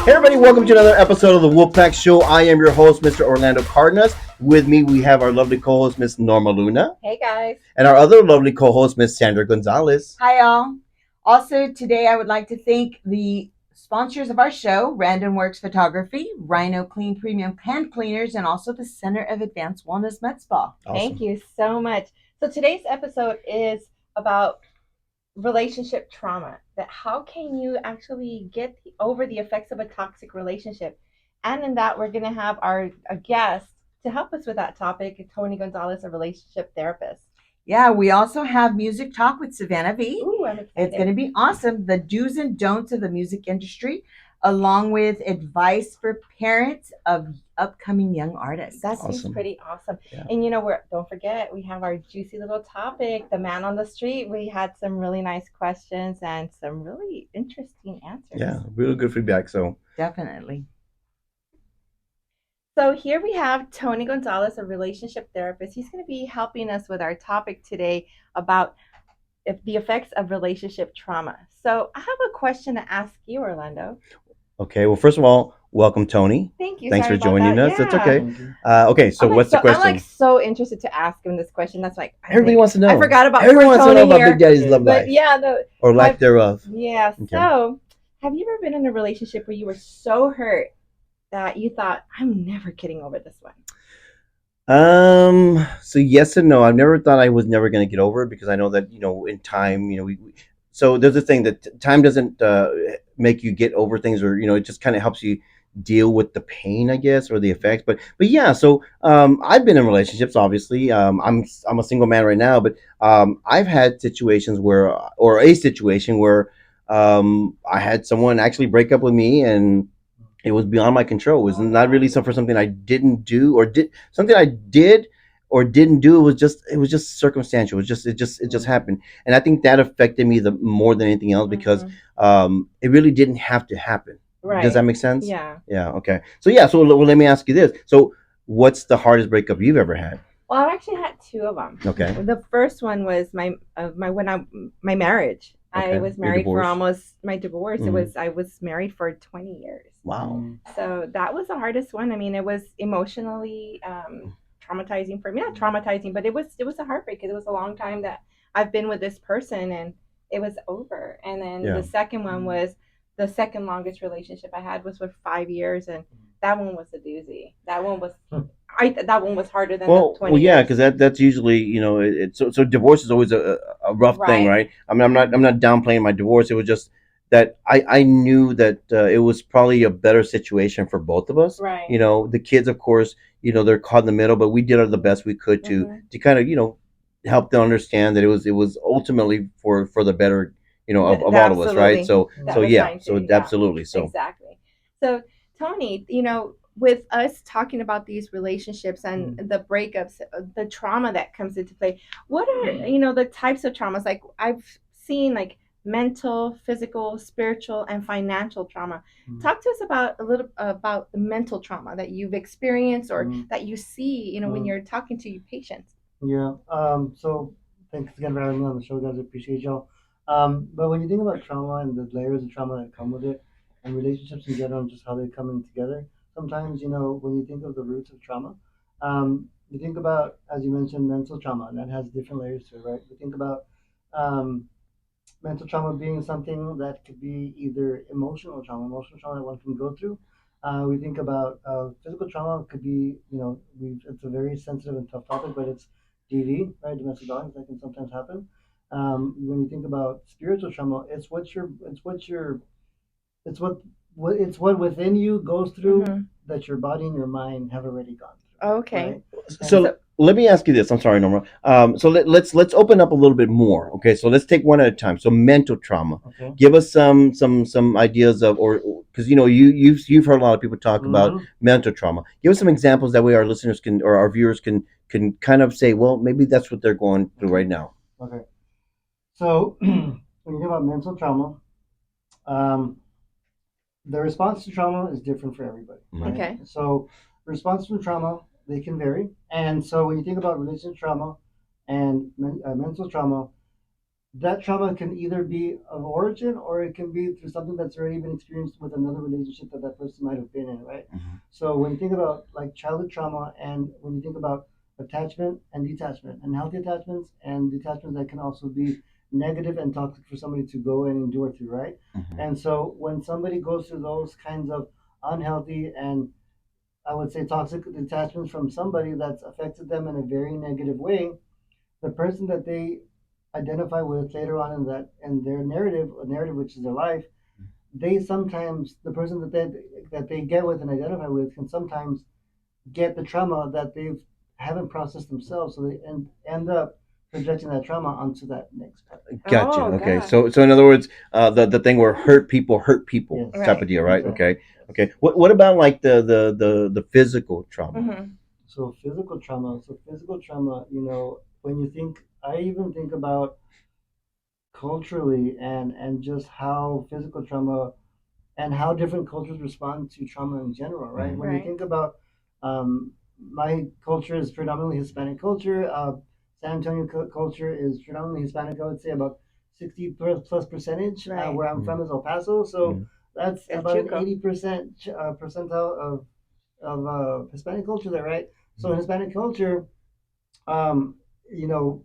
Hey everybody, welcome to another episode of the Wolfpack Show. I am your host, Mr. Orlando Cardenas. With me, we have our lovely co-host, Miss Norma Luna. Hey guys. And our other lovely co-host, Miss Sandra Gonzalez. Hi, all. Also, today I would like to thank the sponsors of our show, Random Works Photography, Rhino Clean Premium Hand Cleaners, and also the Center of Advanced Wellness Med Spa. Awesome. Thank you so much. So today's episode is about relationship trauma. That how can you actually get over the effects of a toxic relationship? And in that, we're going to have a guest to help us with that topic, Tony Gonzalez, a relationship therapist. Yeah, we also have Music Talk with Savannah V. Ooh, I'm excited. It's going to be awesome. The do's and don'ts of the music industry, along with advice for parents of upcoming young artists. That seems Awesome. pretty awesome. Yeah. And don't forget, we have our juicy little topic, the man on the street. We had some really nice questions and some really interesting answers. Yeah, really good feedback. So Definitely. So here we have Tony Gonzalez, a relationship therapist. He's going to be helping us with our topic today about the effects of relationship trauma. So I have a question to ask you, Orlando. okay, well, first of all, welcome, Tony. Thank you. Thanks Sorry for about joining that. us. That's Yeah. okay. Okay, so what's the question? I'm so interested to ask him this question. That's like Everybody wants to know. I forgot about Everyone wants to Tony know about here. Big Daddy's love But life yeah, or lack thereof. Yeah. Okay. So, have you ever been in a relationship where you were so hurt that you thought, I'm never getting over this one? So yes and no. I've never thought I was never going to get over it because I know that in time, so there's a thing that time doesn't make you get over things, or it just kind of helps you deal with the pain, I guess, or the effects. But yeah. So I've been in relationships. Obviously, I'm a single man right now, but I've had situations where, or a situation where, I had someone actually break up with me, and it was beyond my control. It was not really something I didn't do, or did something I did or didn't do. It was just circumstantial. It just happened, and I think that affected me the more than anything else because it really didn't have to happen. Right. Does that make sense? Yeah. Yeah. Okay. So yeah. So let me ask you this. So what's the hardest breakup you've ever had? Well, I've actually had two of them. Okay. The first one was my marriage. Okay. I was Your married for divorce. almost my divorce. Mhm. I was married for 20 years. Wow. So that was the hardest one. I mean, it was emotionally traumatizing for me. Not traumatizing, but it was a heartbreak because it was a long time that I've been with this person and it was over. And then Yeah. the second one was the second longest relationship I had was for 5 years, and that one was a doozy. That one was that one was harder than the 20 Well, yeah, years. because that's usually it's so divorce is always a rough thing, right? I mean, I'm not downplaying my divorce. It was just that I knew that it was probably a better situation for both of us. Right. The kids, of course, they're caught in the middle, but we did the best we could to kind of help them understand that it was ultimately for the better of all of us, right? So That so was yeah, mine so too, yeah. absolutely, so Exactly. So, Tony, with us talking about these relationships and the breakups, the trauma that comes into play, what are, the types of traumas? Like I've seen like mental, physical, spiritual, and financial trauma. Talk to us about a little about the mental trauma that you've experienced or that you see, when you're talking to your patients. Yeah. So thanks again for having me on the show, guys. I appreciate y'all. But when you think about trauma and the layers of trauma that come with it, and relationships in general, and just how they come in together, sometimes when you think of the roots of trauma, you think about, as you mentioned, mental trauma, and that has different layers to it, right? We think about um, mental trauma being something that could be either emotional trauma that one can go through. We think about physical trauma could be, it's a very sensitive and tough topic, but it's DV, right? Domestic violence that can sometimes happen. When you think about spiritual trauma, it's what within you goes through that your body and your mind have already gone through. Okay. Right? So let me ask you this. I'm sorry, Norma. So let's open up a little bit more. Okay, so let's take one at a time. So mental trauma. Okay. Give us some ideas of, or because you've heard a lot of people talk about mental trauma. Give us some examples that way our listeners can, or our viewers can kind of say, well, maybe that's what they're going through right now. Okay. So when you think about mental trauma, the response to trauma is different for everybody. Right? Okay. So response to trauma, they can vary. And so when you think about relationship trauma and mental trauma, that trauma can either be of origin or it can be through something that's already been experienced with another relationship that that person might have been in, right? Mhm. So when you think about like childhood trauma and when you think about attachment and healthy attachments and detachments that can also be negative and toxic for somebody to go and endure through, right? Mhm. And so when somebody goes through those kinds of unhealthy and I would say toxic detachments from somebody that's affected them in a very negative way, the person that they identify with later on in their narrative which is their life, they sometimes the person that they get with and identify with can sometimes get the trauma that they haven't processed themselves, so they end up projecting that trauma onto that next part. Gotcha. Oh Okay. gosh. So in other words, the thing where hurt people Yes, type of Right. deal, right? exactly. Okay. Yes. Okay. What about like the physical trauma? Hmm. So physical trauma, when you think, I even think about culturally and just how physical trauma and how different cultures respond to trauma in general, right? Mhm. When you Right. think about my culture is predominantly Hispanic culture. San Antonio culture is predominantly Hispanic. I would say about 60 plus percentage. Right. Where I'm Mhm. from is El Paso, so Mhm. that's El about an Chuco. 80% percentile of Hispanic culture there, right? So in Mhm. Hispanic culture, um, you know,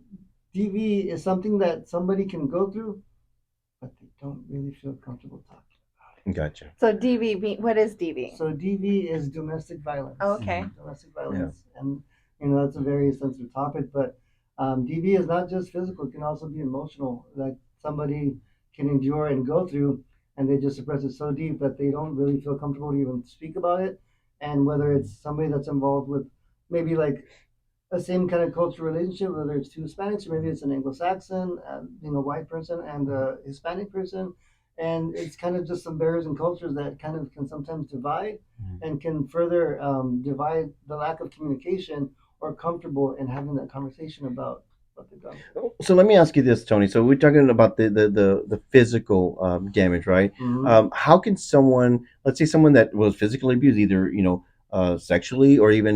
DV is something that somebody can go through, but they don't really feel comfortable talking. Gotcha. So DV, what is DV? So DV is domestic violence. Okay. Mhm. Domestic Yeah. violence, and that's a very sensitive topic. But DV is not just physical; it can also be emotional. Like somebody can endure and go through, and they just suppress it so deep that they don't really feel comfortable to even speak about it. And whether it's somebody that's involved with maybe like a same kind of cultural relationship, whether it's two Hispanics or maybe it's an Anglo-Saxon, being a white person and a Hispanic person, and it's kind of just some barriers and cultures that kind of can sometimes divide Mhm. and can further divide the lack of communication or comfortable in having that conversation about what they've gone through. So let me ask you this, Tony. So we're talking about the physical damage, right? Mm-hmm. How can someone, let's say someone that was physically abused, either sexually or even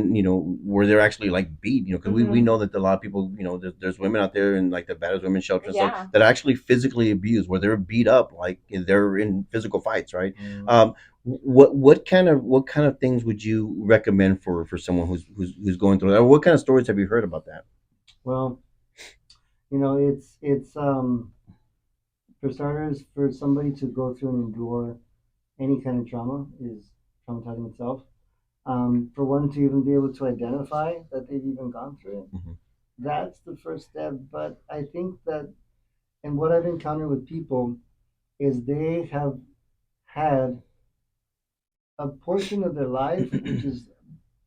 where they're actually like beat, because we Hmm. know that a lot of people, there's women out there in like the battered women shelter and stuff Yeah. that are actually physically abused, where they're beat up, like they're in physical fights, right? Mm-hmm. What kind of things would you recommend for someone who's going through that? Or what kind of stories have you heard about that? Well, it's for starters, for somebody to go through and endure any kind of trauma is traumatizing itself. For one to even be able to identify that they've even gone through it, Mhm. that's the first step. But I think that, and what I've encountered with people is they have had a portion of their life, which is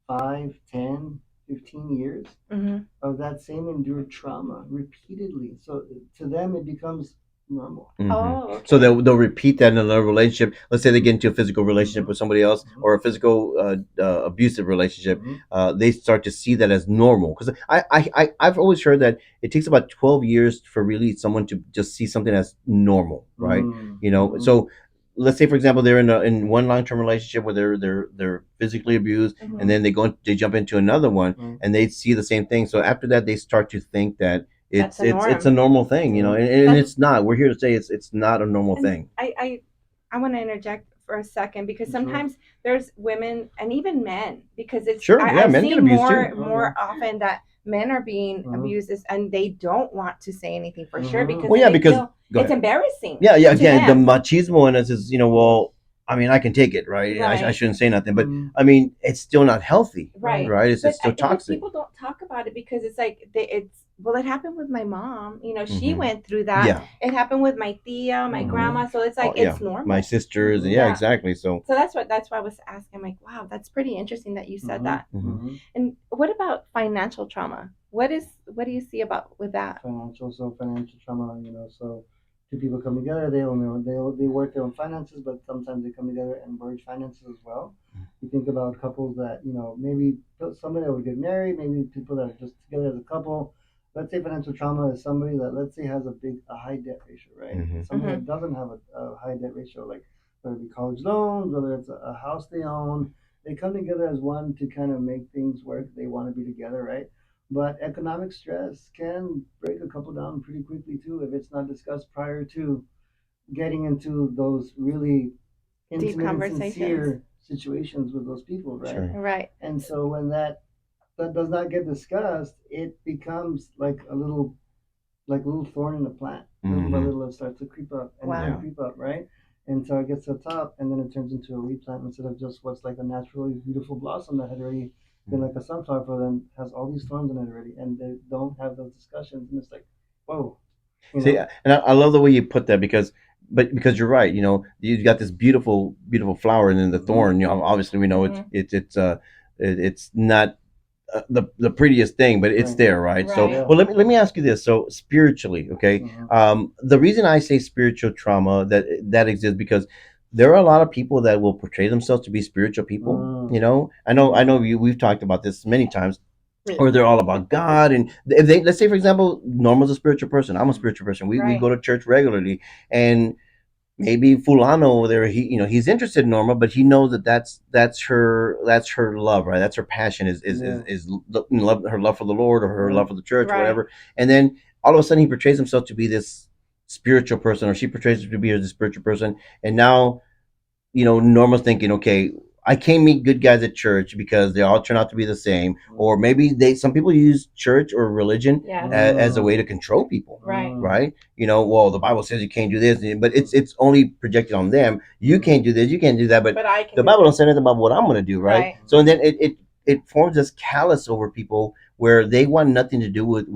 5, 10, 15 years Hmm. of that same endured trauma repeatedly. So to them, it becomes normal. Hmm. Oh, So okay. they'll repeat that in another relationship. Let's say they get into a physical relationship Mm-hmm. with somebody else Mm-hmm. or a physical abusive relationship. Mm-hmm. They start to see that as normal. Because I've always heard that it takes about 12 years for really someone to just see something as normal, right? Mm-hmm. So let's say for example they're in one long term relationship where they're physically abused, and Hmm. then they jump into another one Mm-hmm. and they see the same thing. So after that they start to think that That's it's a it's a norm. normal thing, Yeah. and That's it's not. We're here to say it's not a normal and thing. I want to interject for a second because Sure. sometimes there's women and even men because Sure, yeah, I've men get seen abused too. Oh yeah. more often that men are being Mm-hmm. abused and they don't want to say anything for sure Mm-hmm. because Well, then yeah, they because feel go it's ahead. embarrassing Yeah, yeah. to Again, the them. machismo in us is, well, I mean, I can take it, right? I Right. shouldn't say nothing, but Mm-hmm. I mean, it's still not healthy, Right. Right. right? It's But still but toxic. people don't talk about it because it's like it's well, it happened with my mom. She Hmm. went through that. Yeah. It happened with my tia, my Hmm. grandma. So it's Oh, like yeah. it's My normal. sisters, Mm-hmm. yeah, Yeah. exactly. So, So that's why I was asking. I'm like, wow, that's pretty interesting that you said Mm-hmm. that. mhm. Mm-hmm. And what about financial trauma? What do you see about with that? Financial trauma, so two people come together, they work their own finances, but sometimes they come together and merge finances as well. You think about couples that, maybe somebody that would get married, maybe people that are just together as a couple. Let's say financial trauma is somebody that, let's say, has a high debt ratio, right? Hmm. Somebody Mm-hmm. that doesn't have a high debt ratio, like whether it be college loans, whether it's a house they own, they come together as one to kind of make things work. They want to be together, right? But economic stress can break a couple down pretty quickly too if it's not discussed prior to getting into those really Deep intimate and conversations. sincere situations with those people, right? Sure. Right. And so when that does not get discussed, it becomes like a little thorn in the plant. Little by Hmm. little, it starts to creep up and Wow. Yeah. creep up, right? And so it gets to the top, and then it turns into a weed plant instead of just what's like a naturally beautiful blossom that had already been like a sunflower for them, has all these thorns in it already, and they don't have those discussions, and it's like, whoa, you See, know? and I love the way you put that because, but because you're right, you've got this beautiful, beautiful flower, and then the Mm-hmm. thorn. Obviously we know Mhm. it's not the prettiest thing, but it's Right. there, right? So, Right. Yeah. well, let me ask you this. So, spiritually, okay, Mm-hmm. the reason I say spiritual trauma that exists because there are a lot of people that will portray themselves to be spiritual people. Mm. I know Mm. we've talked about this many times, or they're all about God. And if they, let's say, for example, Normal's a spiritual person, I'm a spiritual person. We Right. go to church regularly, and maybe Fulano over there, he's interested in Norma, but he knows that that's her love, right? That's her passion Yeah. her love for the Lord or her love Right. for the church or Right. whatever. And then all of a sudden he portrays himself to be this spiritual person, or she portrays him to be this spiritual person, and now Norma's thinking, okay, I can't meet good guys at church because they all turn out to be the same, or maybe some people use church or religion Yes. as a way to control people, Right. right? Well, the Bible says you can't do this, but it's only projected on them. You can't do this, you can't do that, but But I can the do Bible don't this. say anything about what I'm going to do, right? Right. So then it forms this callous over people where they want nothing to do with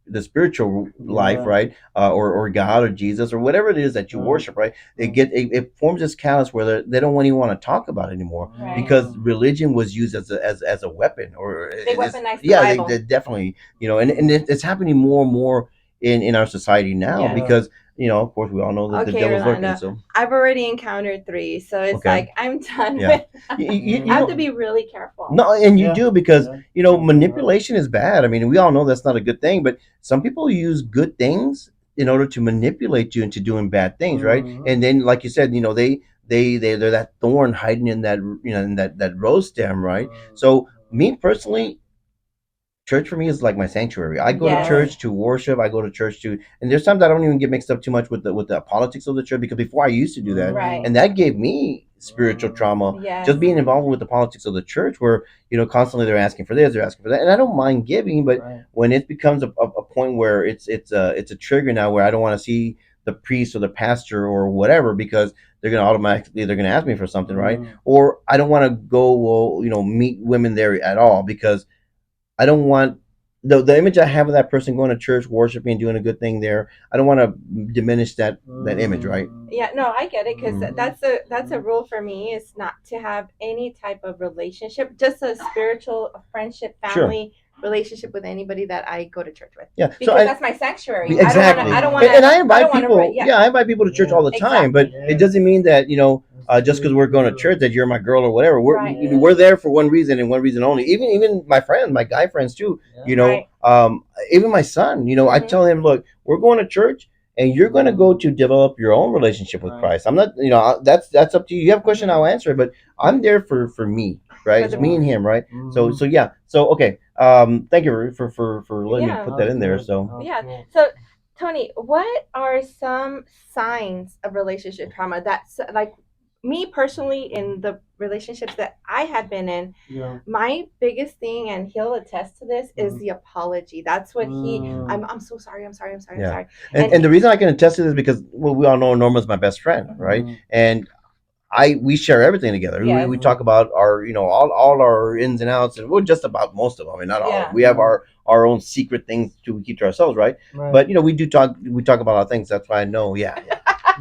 the spiritual life, Yeah. right? Or God or Jesus or whatever it is that you worship, right? It forms this callous where they don't even want to talk about it anymore Right. because religion was used as a weapon, or They it is, weaponize the yeah, Bible. they definitely, and it's happening more and more in our society now Yes. because of course we all know that the Okay, devil's lurking. Rolando. So I've already encountered 3, so it's okay, like I'm done yeah, with you I have know, to be really careful. no, and you Yeah. do because Yeah. That's really hard. manipulation is bad. I mean, we all know that's not a good thing, but some people use good things in order to manipulate you into doing bad things, right? Mm-hmm. And then, like you said, they're that thorn hiding in that rose stem, right? So, me personally, church for me is like my sanctuary. I go to Yes. Right. church to worship. I go to church to, and there's times I don't even get mixed up too much with the politics of the church because before I used to do that, Right. and that gave me spiritual trauma. Yes. Just being involved with the politics of the church, where constantly they're asking for this, they're asking for that, and I don't mind giving, but Right. when it becomes a point where it's a trigger now where I don't want to see the priest or the pastor or whatever because they're gonna ask me for something, right? Mm. Or I don't want to go meet women there at all because I don't want the image I have of that person going to church, worshiping, doing a good thing there. I don't want to diminish that image, right? Yeah, no, I get it because Mhm. that's a rule for me is not to have any type of relationship, just a spiritual a friendship, Sure. family relationship with anybody that I go to church with. Yeah. So Because that's my sanctuary. exactly. I don't And, want to. and I I invite don't want to. people. Yeah. Yeah, I invite people to church Yeah. all the time, but Exactly. it doesn't mean that That's just because really we're going to true. church that you're my girl or whatever. We're Right. we're there for one reason and one reason only. Even my friends, my guy friends too. Yeah. Right. Even my son. I Mhm. tell him, look, we're going to church. And you're going to go to develop your own relationship with Right. Christ. I'm not, that's up to you. You have a question, Mhm. I'll answer it. But I'm there for me, right? For It's the me and him, right? So Mhm. yeah. So okay. Thank you for letting me Yeah. put That that was in there. good. So That was Yeah. cool. So, Tony, what are some signs of relationship trauma that's like me personally in the relationships that I had been in? Yeah. My biggest thing, and he'll attest to this, is Mhm. the apology. That's what Mm. I'm so sorry. I'm sorry. I'm sorry. I'm yeah. sorry. And the reason I can attest to this is because we all know Norma's my best friend, right? Mhm. And we share everything together. Yes. We talk about our all our ins and outs, and we're just about most of them. I mean, not all. Yeah. We have our own secret things to keep to ourselves, right? Right. But we talk about our things. That's why I know. Yeah.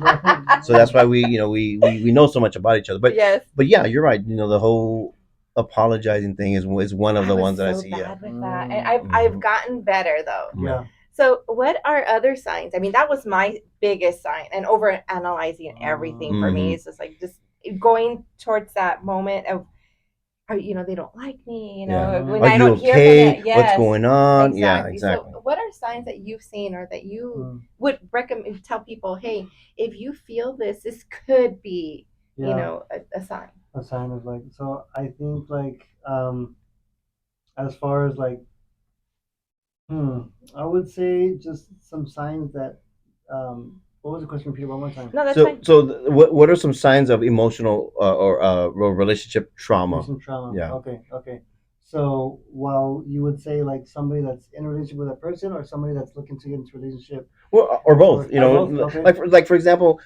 Right. So that's why we know so much about each other. Yes. But yeah, you're right. The whole apologizing thing is one of I the was ones that I so see. Yeah. bad with that, and I've gotten better though. Yeah. So, what are other signs? I mean, that was my biggest sign, and over analyzing everything for me. Mhm. It's just like just going towards that moment of, oh, they don't like me. Yeah. When Are I you don't hear from okay? it. What's Yes, going on? Yeah, exactly. exactly. So, what are signs that you've seen or that you Mm. would recommend? Tell people, hey, if you feel this could be, Yeah. a sign. A sign of like. So I think like as far as like Hmm. I would say just some signs that. What was the question? Repeat it one more time. No, that's So, fine. what are some signs of emotional or relationship trauma? Recent trauma. Yeah. Okay. Okay. So, while you would say like somebody that's in a relationship with a person, or somebody that's looking to get into a relationship, Well, or both. or both. Okay. Like for example,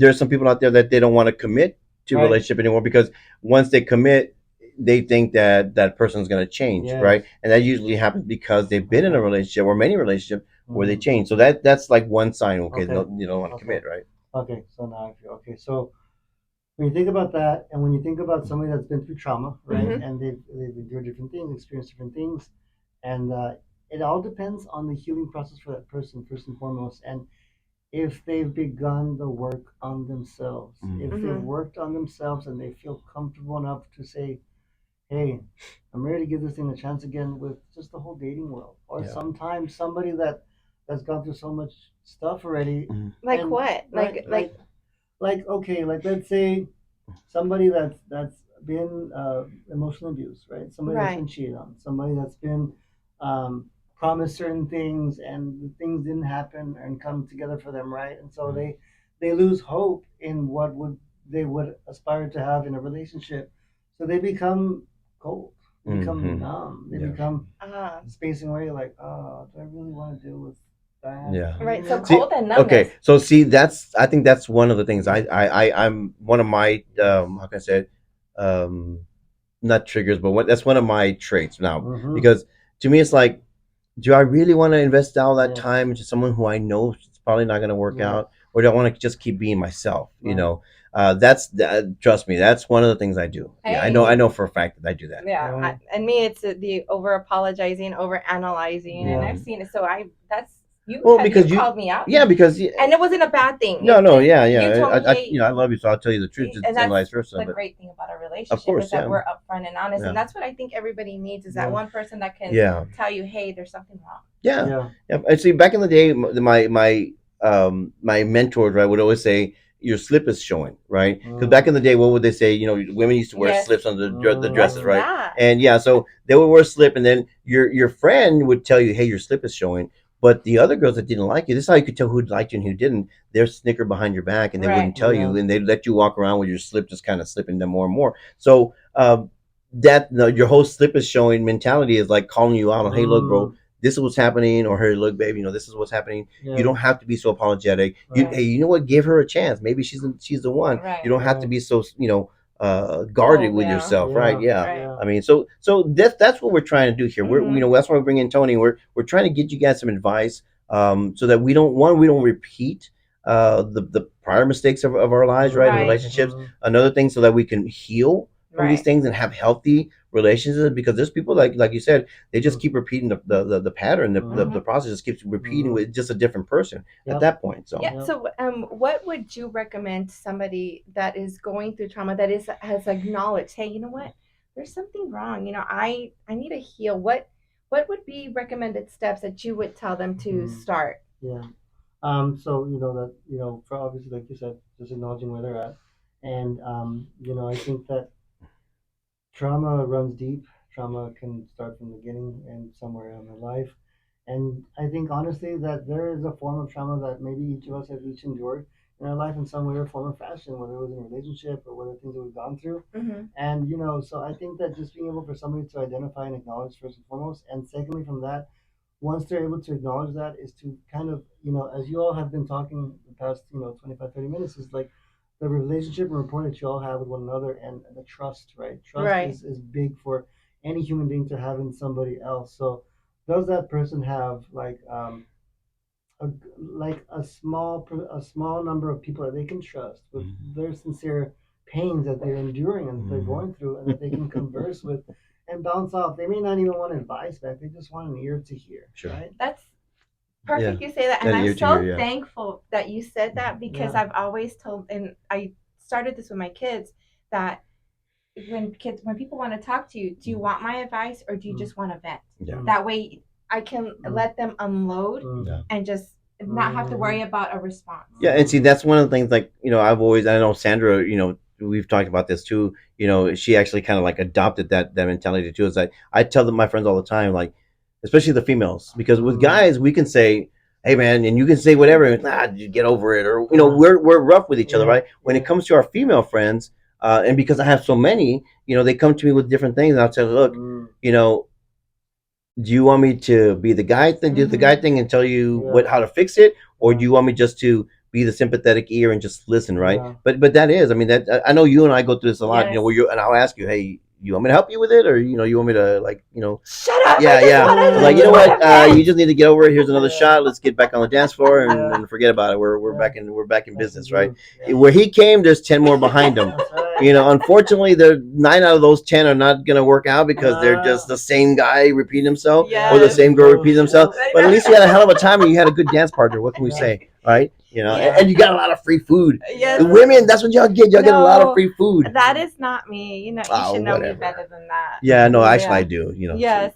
there's some people out there that they don't want to commit to a Right. relationship anymore because once they commit, they think that that person's going to change, Yes. right? And that usually happens because they've been in a Okay. relationship or many relationships where they Mm. change. So that's like one sign. Okay, Okay. no, you don't want to Okay. commit, right? Okay. So now I feel okay. So when you think about that, and when you think about somebody that's been through trauma, right, Mm-hmm. and they've endured different things, experienced different things, and it all depends on the healing process for that person first and foremost, and if they've begun the work on themselves, if they've Mm-hmm. worked on themselves and they feel comfortable enough to say, hey, I'm ready to give this thing a chance again with just the whole dating world, or Yeah. sometimes somebody that's gone through so much stuff already, Mhm. Like and what? right, like okay, like let's say somebody that's been emotional abuse, right? Somebody that's Right. been cheated on, somebody that's been promised certain things and the things didn't happen and come together for them, right? And so they lose hope in what would they would aspire to have in a relationship, so they become cold, they become Mm-hmm. numb, they Yeah. become Uh, spacing away, like, oh, do I really want to deal with that? Yeah. right. So See, cold and numbness. okay, so see, that's I think that's one of the things I'm one of my how can I say it? Um, not triggers, but that's one of my traits now Mm-hmm. because to me it's like, do I really want to invest all that Yes. time into someone who I know it's probably not going to work Yes. out, or do I want to just keep being myself? Right. That's that. Trust me, that's one of the things I do. Yeah, I Hey. know for a fact that I do that. Yeah. Right. And me, it's the over apologizing, over analyzing, and Yeah. I've seen it. So that's you. Well, You because called me out, yeah, because and it wasn't a bad thing. no, no, yeah, You yeah. told me, You hey, know, I love you, so I'll tell you the truth, and and that's vice versa. the But great thing about a of relationship is course, that yeah, we're upfront and honest, and yeah, that's what I think everybody needs is that Yes. one person that can yeah, tell you, hey, there's something wrong. yeah, Yeah. yeah. And see, back in the day, my mentors, right, would always say your slip is showing, right? Because back in the day, what would they say? You know, women used to wear Yes. slips under the What's dresses, Mm. right? that? And yeah, so they would wear a slip, and then your friend would tell you, hey, your slip is showing. But the other girls that didn't like you, this is how you could tell who liked you and who didn't. They're snicker behind your back, and they Right. wouldn't tell Yeah. you, and they'd let you walk around with your slip just kind of slipping them more and more. So your whole slip is showing mentality is like calling you out on, hey, look, bro, Mm. this is what's happening, or hey, look, babe, this is what's happening. You Yes. don't have to be so apologetic. Right. Hey, you know what? Give her a chance. Maybe she's the one. Right. You don't have to Right. be so guarded Cold. with Yeah. yourself, right? Yeah. Yeah. Right. Yeah. I mean, so that's what we're trying to do here. We're Mm-hmm. that's why we're bringing Tony. We're trying to get you guys some advice, so that we don't repeat the prior mistakes of our lives, right? In Right. relationships. Another thing, so that we can heal from these Right. things and have healthy relationships, because there's people like you said, they just keep repeating the pattern, Mhm. the process just keeps repeating Mhm. with just a different person at Yep. that point. So Yeah. Yep. So, what would you recommend somebody that is going through trauma that has acknowledged, hey, you know what, there's something wrong. I need to heal. What would be recommended steps that you would tell them to Mhm. start? Yeah. So that for obviously, like you said, just acknowledging where they're at, and I think that trauma runs deep. Trauma can start from the beginning and somewhere in their life. And I think honestly that there is a form of trauma that maybe each of us have each endured in our life in some way or form or fashion, whether it was in a relationship or whether things that we've gone through. Mm-hmm. And so I think that just being able for somebody to identify and acknowledge first and foremost, and secondly from that, once they're able to acknowledge that, is to kind of, as you all have been talking the past, 25-30 minutes, is like the relationship and rapport that you all have with one another, and the trust, right? Trust Right. is big for any human being to have in somebody else. So does that person have a, a small number of people that they can trust with their sincere pains that they're enduring and that they're going through, and that they can converse with and bounce off? They may not even want advice back, they just want an ear to hear, sure, right? That's yeah, perfect. You say that, and and I'm ear to hear, so yeah. thankful that you said that because Yeah. I've always told, and I started this with my kids, that when people want to talk to you, do you want my advice or do you just want to vent? Yeah. That way I can let them unload Yeah. and just not have to worry about a response. Yeah, and see, that's one of the things. Like, I know Sandra. We've talked about this too. She actually kind of like adopted that mentality too. Is like I tell them, my friends, all the time, like, especially the females, because with guys we can say, "Hey man," and you can say whatever, and, you get over it, or we're rough with each other, right? When it comes to our female friends, and because I have so many, they come to me with different things, and I'll say, "Look, you know, do you want me to be the guy thing, do the guy thing, and tell you how to fix it, or do you want me just to be the sympathetic ear and just listen, right?" But that is, I mean, that I know you and I go through this a lot, Yes. where and I'll ask you, "Hey, you want me to help you with it, or you want me to Shut up! yeah, I just yeah. wanted to Like, do what I you meant. just need to get over it. Here's another shot. Let's get back on the dance floor and forget about it. We're Yeah. back in That's business, the right? truth. Where he came, there's 10 more behind him. That's right. Unfortunately, the 9 out of those 10 are not gonna work out because they're just the same guy repeating himself, or the Yes. same girl repeating himself. I But at know. least you had a hell of a time and you had a good dance partner. What can we Yeah. say, right? Yeah. And you got a lot of free food. Yes. The women, that's what y'all get. Y'all get a lot of No, free food. that is not me. You should know me Whatever. better than that. Yeah, no, actually, Yeah. I do. Yes.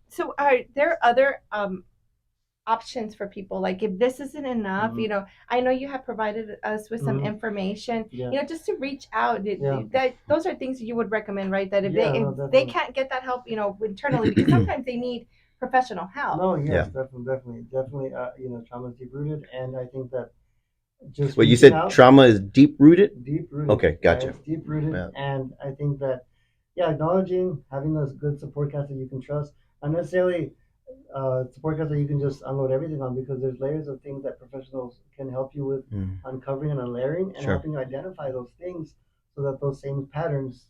So are there other options for people? Like, if this isn't enough, I know you have provided us with some information, Yeah. just to reach out. Yeah. That those are things you would recommend, right? That if Yeah, they no, if they definitely. can't get that help, internally, because sometimes they need professional help. No, yes, Yeah. definitely. Trauma is deep rooted, and I think that just Well, you reaching said out, trauma is deep rooted. deep rooted. Okay, gotcha. It's deep rooted, Yeah. and I think that acknowledging, having those good support cast that you can trust, not necessarily support cast that you can just unload everything on, because there's layers of things that professionals can help you with uncovering and unlayering and Sure. helping you identify those things so that those same patterns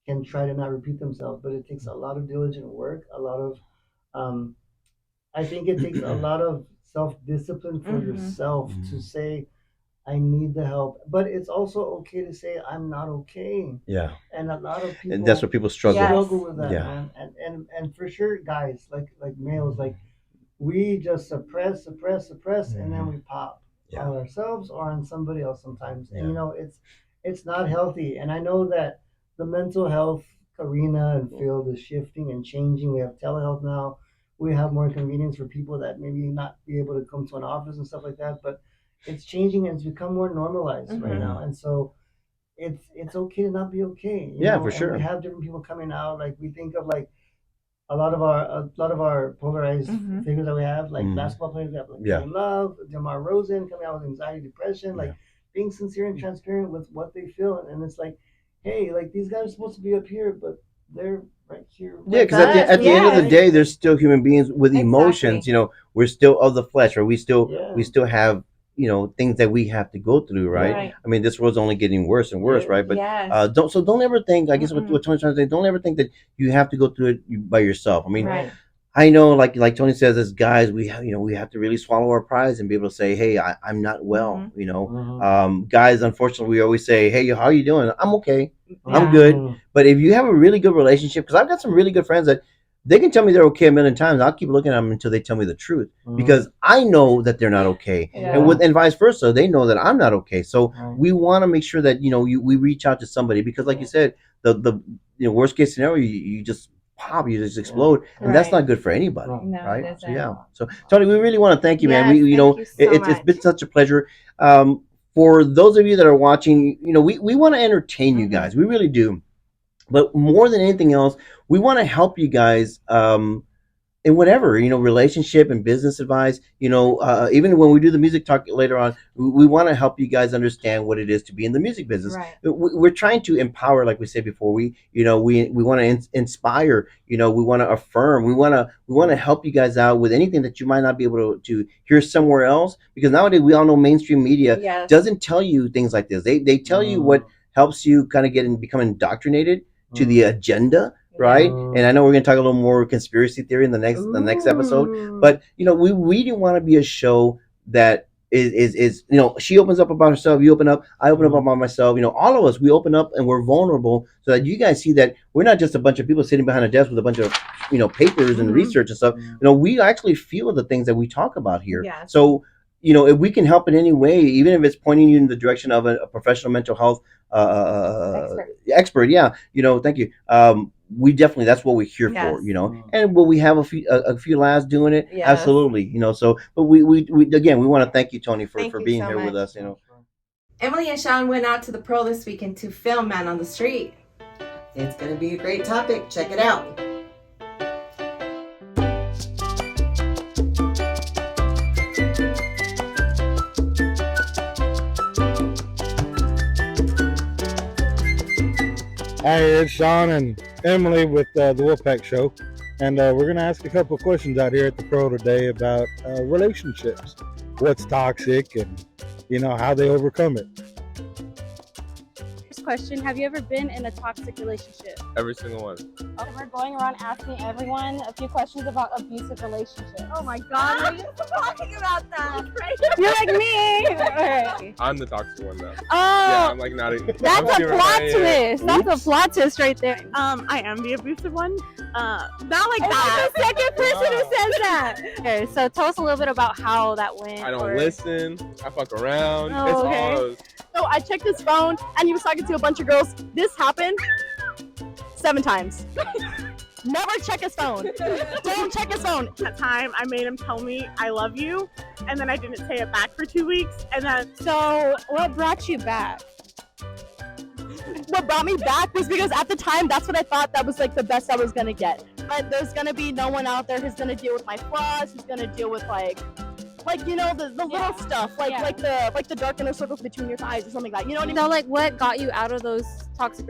can try to not repeat themselves. But it takes a lot of diligent work, a lot of um, I think it takes a lot of self discipline for yourself to say, I need the help. But it's also okay to say, I'm not okay. Yeah. And a lot of people And that's where people struggle. struggle with that, Yeah. man. And for sure, guys, like males, like we just suppress, and then we pop Yeah. on ourselves or on somebody else sometimes. And Yeah. it's not healthy. And I know that the mental health arena and field is shifting and changing. We have telehealth now. We have more convenience for people that maybe not be able to come to an office and stuff like that. But it's changing and it's become more normalized right now. And so it's okay to not be okay. Yeah, for And sure. we have different people coming out. Like we think of like a lot of our polarized figures that we have, like basketball players, we have like Kevin Love, DeMar Rosen coming out with anxiety, depression, like being sincere and transparent with what they feel, and it's like, hey, like these guys are supposed to be up here, but they're right here. Yeah, because at the end of the day, there's still human beings with emotions. We're still of the flesh, or we still have things that we have to go through, right? I mean, this world's only getting worse and worse, right? But don't ever think. I guess what Tony's trying to say. Don't ever think that you have to go through it by yourself. I mean, I know, like Tony says, as guys, we have to really swallow our pride and be able to say, hey, I'm not well. Guys, unfortunately, we always say, hey, how are you doing? I'm okay. I'm good. But if you have a really good relationship, because I've got some really good friends that they can tell me they're okay a million times. I'll keep looking at them until they tell me the truth, because I know that they're not okay, and vice versa. They know that I'm not okay. So we want to make sure that we reach out to somebody, because, like you said, the worst case scenario, you just pop, you just explode, and that's not good for anybody, right? So Tony, we really want to thank you, man. Yes, We thank you so it's much. been such a pleasure. For those of you that are watching, we want to entertain you guys. We really do. But more than anything else, we want to help you guys in whatever, relationship and business advice. Even when we do the music talk later on, we want to help you guys understand what it is to be in the music business. We're trying to empower, like we said before. We want to inspire. We want to affirm. We want to help you guys out with anything that you might not be able to hear somewhere else, because nowadays we all know mainstream media doesn't tell you things like this. They tell you what helps you kind of become indoctrinated to the agenda, right? And I know we're going to talk a little more conspiracy theory in the next episode, but we really want to be a show that is she opens up about herself, you open up, I open up about myself, all of us, we open up and we're vulnerable, so that you guys see that we're not just a bunch of people sitting behind a desk with a bunch of papers and research and stuff. We actually feel the things that we talk about here. So if we can help in any way, even if it's pointing you in the direction of a professional mental health expert, thank you. We definitely, that's what we're here for, and will we have a few laughs doing it? Absolutely, so, but we again, we want to thank you, Tony, for being here with us. Emily and Sean went out to the Pearl this weekend to film Man on the Street. It's going to be a great topic. Check it out. Hey, it's Sean and Emily with the Wolfpack Show, and we're gonna ask a couple of questions out here at the Pro today about relationships, what's toxic, and how they overcome it. First question, have you ever been in a toxic relationship? Every single one. Okay, we're going around asking everyone a few questions about abusive relationships. Oh my God, we're just talking about that. You're like me! Okay. I'm the toxic one now. Oh, Yeah, I'm like not. that's a plot twist. That's a plot twist right there. I am the abusive one. Not like that. The second person who says that. Okay, so tell us a little bit about how that went. I don't listen. I fuck around. Oh, It's okay. all those. So I checked his phone and he was talking to a bunch of girls. This happened 7 times. Never check his phone. Don't check his phone. That time I made him tell me I love you, and then I didn't say it back for 2 weeks. And then So, what brought you back? what brought me back was because at the time that's what I thought that was like the best I was gonna get. But there's gonna be no one out there who's gonna deal with my flaws, who's gonna deal with like the little stuff, like the dark inner circles between your thighs or something like that. You know what I mean? So, like, what got you out of those toxic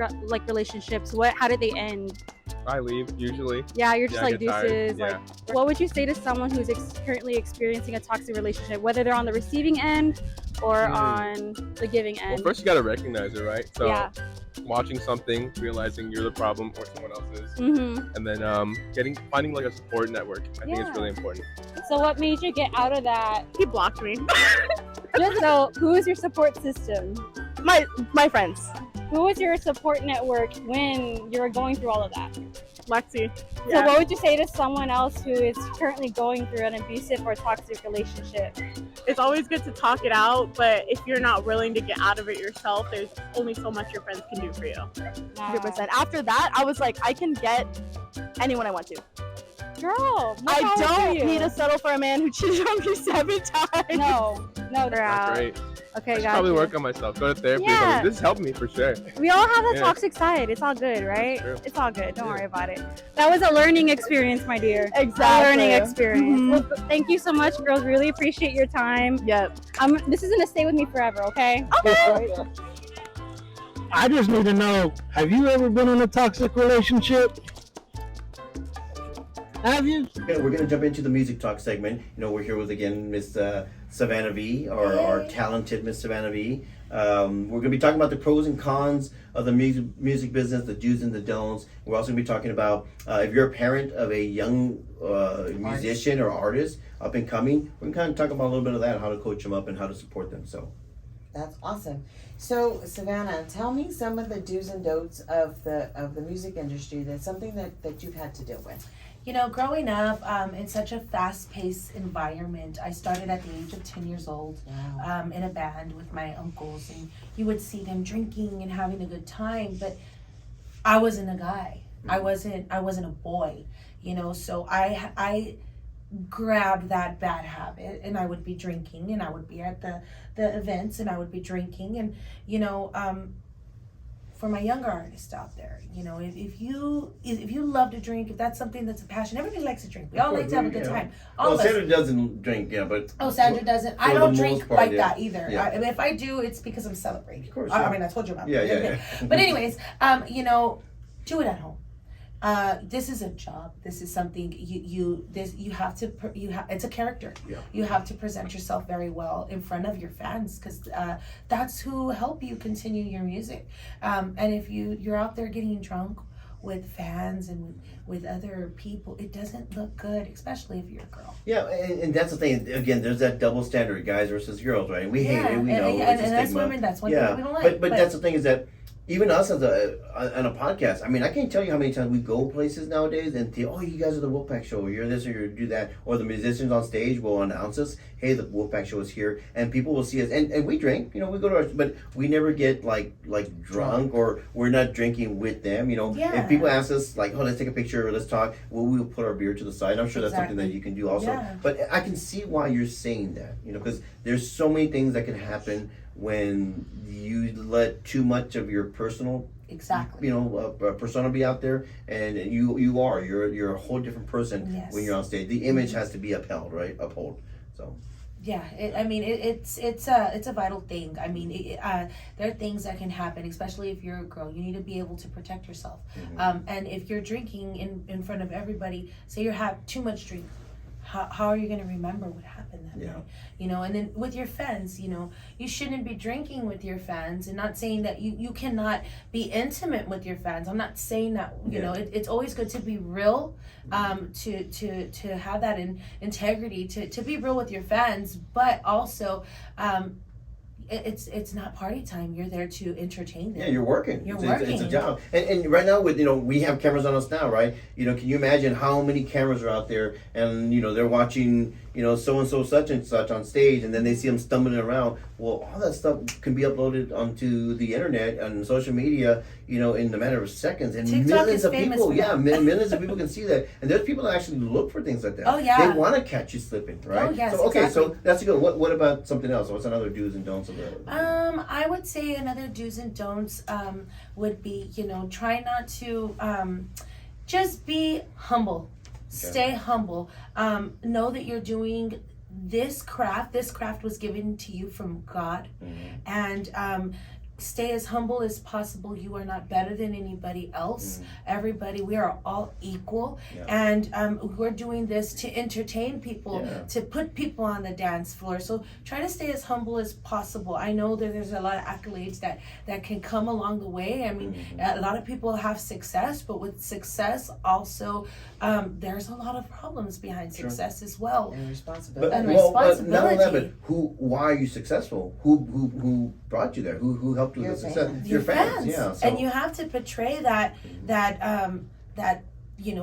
relationships? How did they end? I leave usually. Yeah, you're just Yeah, I like get tired. deuces. Yeah. Like, what would you say to someone who's currently experiencing a toxic relationship, whether they're on the receiving end or on the giving Well, end? first you gotta recognize it, right? So Yeah. watching something, realizing you're the problem or someone else is, Mm-hmm. and then finding like a support network. I think it's Yeah. really important. So, what made you get out of that? He blocked me. So, who is your support system? my friends. Who was your support network when you were going through all of that? Lexi. So, what would you say to someone else who is currently going through an abusive or toxic relationship? It's always good to talk it out, but if you're not willing to get out of it yourself, there's only so much your friends can do for you. 100%. After that, I was like, I can get anyone I want to. Girl, I don't need to settle for a man who cheated on me 7 times. No, they're Not out. great. Okay, I should gotcha. probably work on myself. Go to therapy. Yeah. This helped me for sure. We all have a Yeah. toxic side. It's all good, right? True. It's all good. Don't Yeah. worry about it. That was a learning experience, my dear. Exactly. A learning experience. Mhm. Well, thank you so much, girls. Really appreciate your time. Yep. This is gonna stay with me forever, okay? I just need to know, have you ever been in a toxic relationship? Have you? Okay, we're going to jump into the music talk segment. We're here with, again, Miss Savannah V, our talented Miss Savannah V. We're going to be talking about the pros and cons of the music business, the do's and the don'ts. We're also going to be talking about if you're a parent of a young musician or artist up and coming, we're going to kind of talk about a little bit of that, how to coach them up and how to support them. So That's awesome. So Savannah, tell me some of the do's and don'ts of the music industry. That's something that you've had to deal with. You know, growing up in such a fast-paced environment, I started at the age of 10 years old in a band with my uncles, and you would see them drinking and having a good time, but I wasn't a guy. I wasn't a boy, so I grabbed that bad habit, and I would be drinking, and I would be at the events, and I would be drinking, and for my younger artists out there, if you love to drink, if that's something that's a passion, everybody likes to drink. We all like to have a good time. All of us. Sandra doesn't drink, but Sandra doesn't. I for don't the drink most part, like yeah. that either. Yeah. If I do, it's because I'm celebrating. Of course, I yeah. mean, I told you about Yeah, that. yeah. But anyways, do it at home. This is a job. This is something it's a character. Yeah. You have to present yourself very well in front of your fans, because that's who help you continue your music. And if you're out there getting drunk with fans and with other people, it doesn't look good, especially if you're a girl. Yeah, and that's the thing. Again, there's that double standard, guys versus girls, right? We hate it. We know. and it's a that's stigma. women. That's one thing we don't like. But that's the thing is that even us as on a podcast, I mean, I can't tell you how many times we go places nowadays and think, oh, you guys are the Wolfpack Show, or you're this, or you do that, or the musicians on stage will announce us, hey, the Wolfpack Show is here, and people will see us, and we drink, we go to our, but we never get like drunk, or we're not drinking with them, Yeah. If people ask us like, oh, let's take a picture, or let's talk, we'll put our beer to the side. I'm sure that's something that you can do also, Yeah. but I can see why you're saying that, because there's so many things that can happen when you let too much of your personal Exactly. persona be out there, and you're a whole different person Yes. when you're on stage. The image has to be upheld, right? So Yeah, it's a vital thing. I mean, there are things that can happen, especially if you're a girl. You need to be able to protect yourself. And if you're drinking in front of everybody, say you have too much drink, how are you going to remember what happened that night? You know, and then with your fans, you know, you shouldn't be drinking with your fans, and not saying that you cannot be intimate with your fans. I'm not saying that, you know, it's always good to be real, to have that integrity, to be real with your fans, but also, it's not party time. You're there to entertain them. Yeah, you're working. You're It's working. a job. And right now, with we have cameras on us now, right? You know, can you imagine how many cameras are out there, and they're watching, so and so such and such on stage, and then they see them stumbling around. Well, all that stuff can be uploaded onto the internet and social media, in the matter of seconds, and TikTok millions is of famous people, for that. millions of people can see that, and there's people that actually look for things like that. Oh, yeah. They want to catch you slipping, right? Oh, yes, So okay, exactly. so that's a good one. What about something else? What's another do's and don'ts of that? I would say another do's and don'ts would be, try not to just be humble. Stay humble. Know that you're doing this craft. This craft was given to you from God. And stay as humble as possible. You are not better than anybody else. Everybody, we are all equal. And we're doing this to entertain people, to put people on the dance floor. So try to stay as humble as possible. I know that there's a lot of accolades that can come along the way. I mean, a lot of people have success, but with success also, there's a lot of problems behind success as well. And responsibility. And But responsibility. not only that, but why are you successful? Who brought you there? Who helped you Your with the success? fans. Your fans, yeah. So, And you have to portray that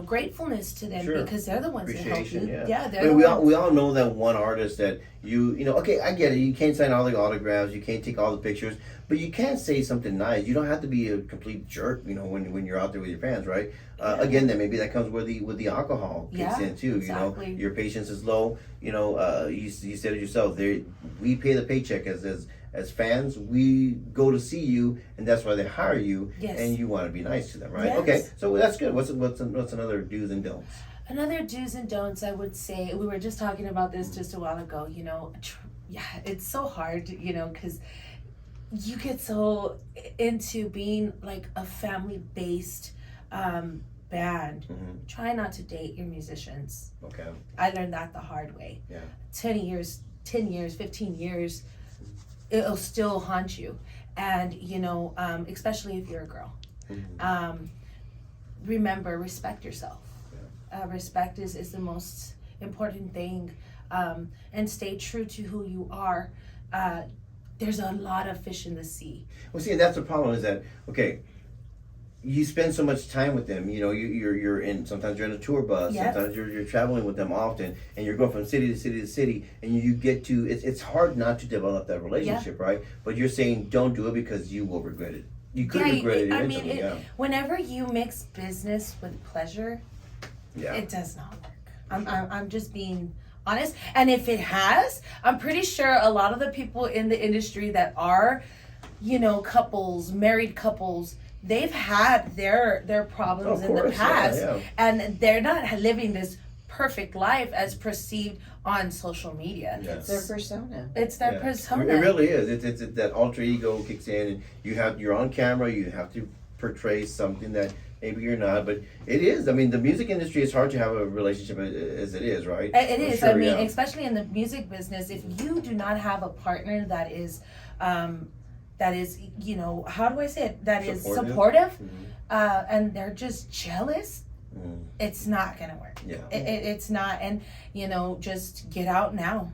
gratefulness to them, Sure. because they're the ones that help you. appreciation, They're I mean, the we ones. all know that one artist that okay, I get it. You can't sign all the autographs, you can't take all the pictures, but you can say something nice. You don't have to be a complete jerk, when you're out there with your fans, right? Again, then maybe that comes where the alcohol kicks in too. Exactly. Your patience is low. You said it yourself. We pay the paycheck as fans. We go to see you, and that's why they hire you. Yes. And you want to be nice to them, right? Yes. Okay, so that's good. What's another do's and don'ts? Another do's and don'ts, I would say, we were just talking about this just a while ago, it's so hard, because you get so into being like a family-based band. Try not to date your musicians. Okay. I learned that the hard way. 10 years, 15 years, it'll still haunt you. And, especially if you're a girl. Remember, respect yourself. Respect is the most important thing. And stay true to who you are. There's a lot of fish in the sea. Well, see, that's the problem is that, okay, you spend so much time with them. You're in. Sometimes you're in a tour bus. Yep. Sometimes you're traveling with them often, and you're going from city to city to city, and you get to. It's hard not to develop that relationship, right? But you're saying don't do it because you will regret it. You could regret it eventually. Whenever you mix business with pleasure, Yeah. it does not work. I'm just being honest. And if it has, I'm pretty sure a lot of the people in the industry that are, couples, married couples, they've had their problems in the past, and they're not living this perfect life as perceived on social media. It's their persona. It's their persona. It really is. It's that alter ego kicks in, and you're on camera. You have to portray something that maybe you're not, but it is. I mean, the music industry is hard to have a relationship as it is, right? It is. Sure, I mean, especially in the music business, if you do not have a partner that is, how do I say it? That is supportive, and they're just jealous. It's not gonna work. It's not, and just get out now.